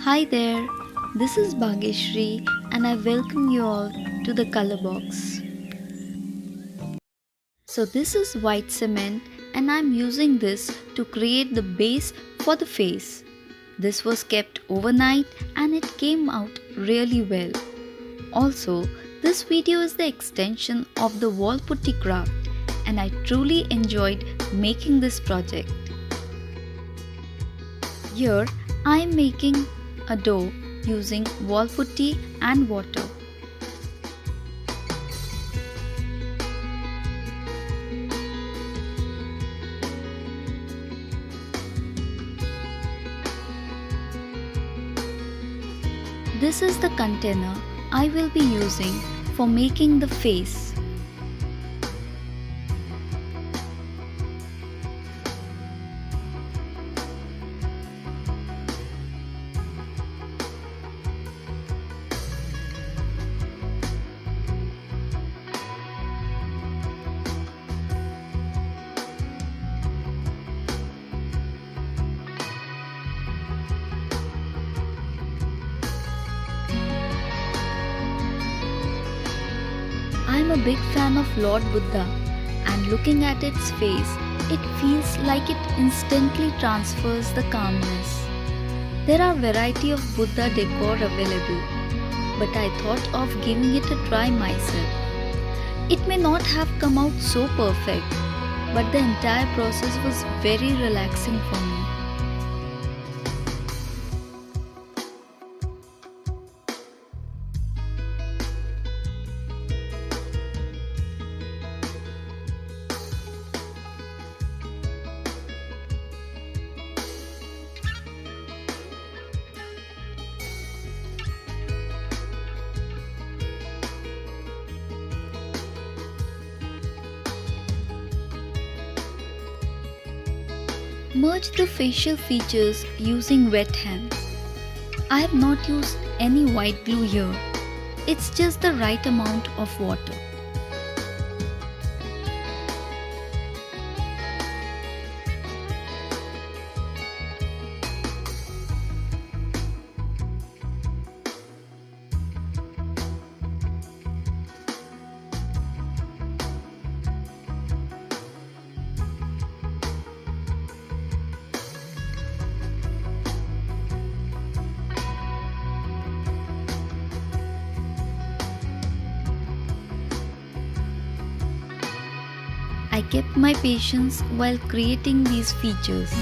Hi there, this is Bhageshri and I welcome you all to the color box. So this is white cement and I'm using this to create the base for the face. This was kept overnight and it came out really well. Also, this video is the extension of the Wallputty craft and I truly enjoyed making this project. Here I am making a dough using Wallputty and water. This is the container I will be using for making the face. I'm a big fan of Lord Buddha and looking at its face, it feels like it instantly transfers the calmness. There are variety of Buddha decor available, but I thought of giving it a try myself. It may not have come out so perfect, but the entire process was very relaxing for me. Merge the facial features using wet hands. I have not used any white glue here. It's just the right amount of water. I kept my patience while creating these features.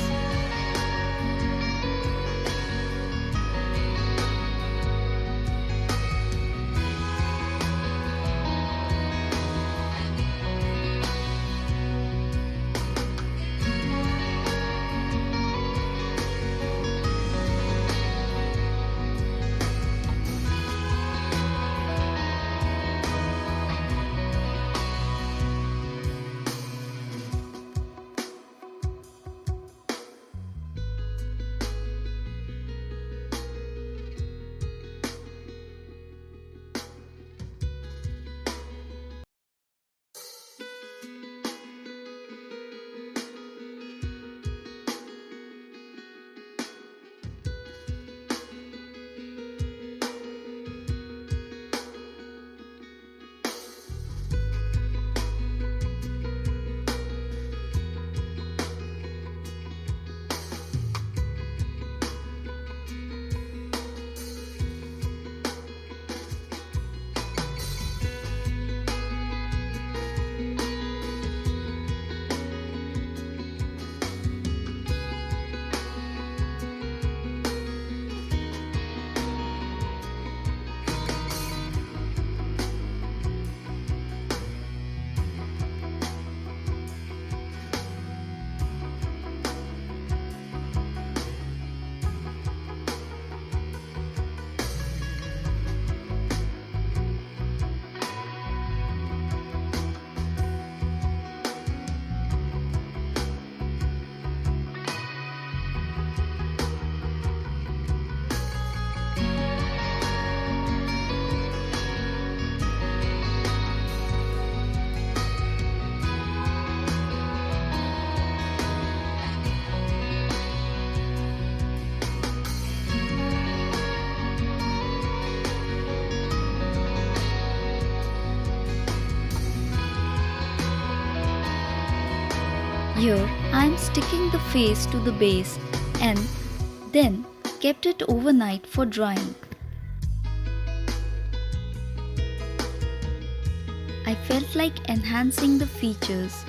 Here I am sticking the face to the base and then kept it overnight for drying. I felt like enhancing the features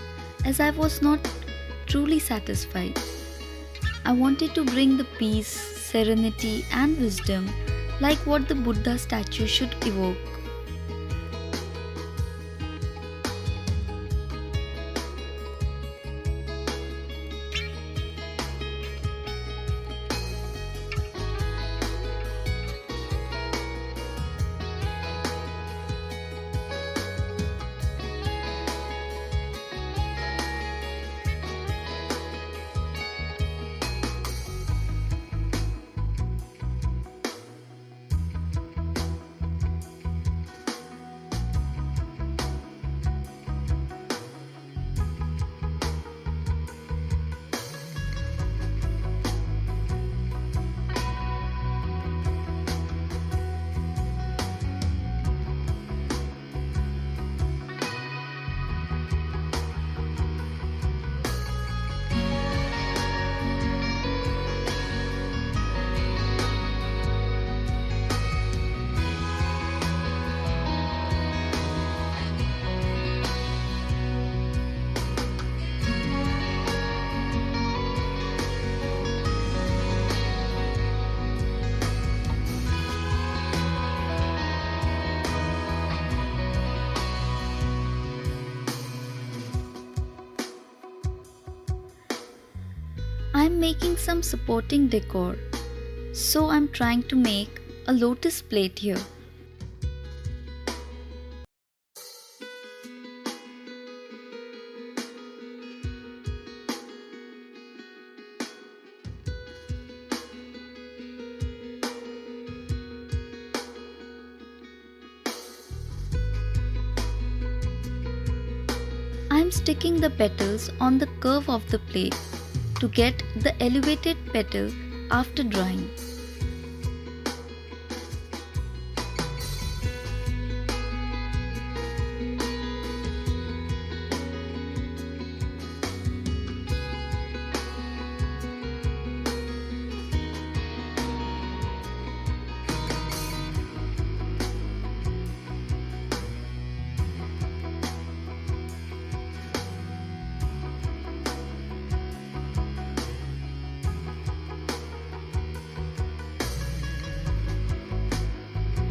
as I was not truly satisfied. I wanted to bring the peace, serenity and wisdom like what the Buddha statue should evoke. I'm making some supporting decor, so I'm trying to make a lotus plate here. I'm sticking the petals on the curve of the plate to get the elevated petal after drying.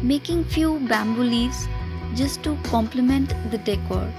Making few bamboo leaves just to complement the decor.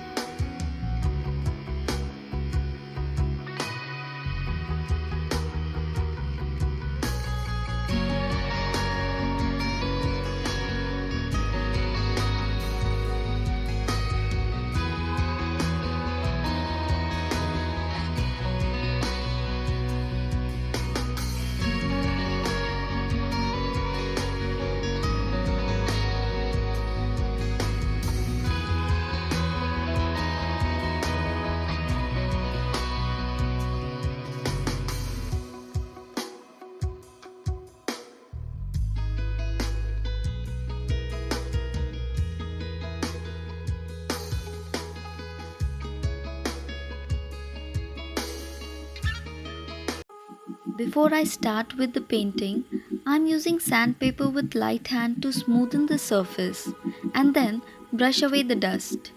Before I start with the painting, I'm using sandpaper with light hand to smoothen the surface and then brush away the dust.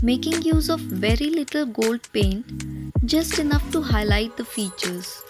making use of very little gold paint, just enough to highlight the features.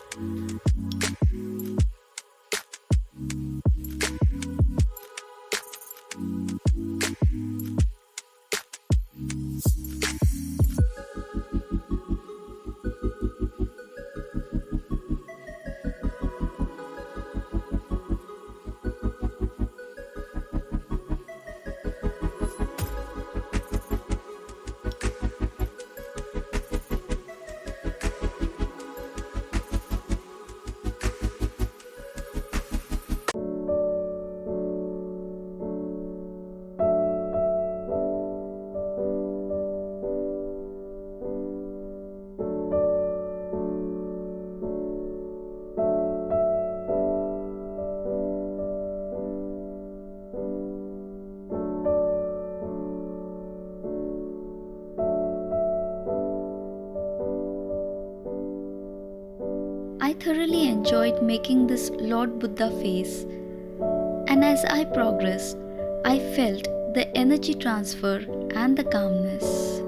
I thoroughly enjoyed making this Lord Buddha face, and as I progressed, I felt the energy transfer and the calmness.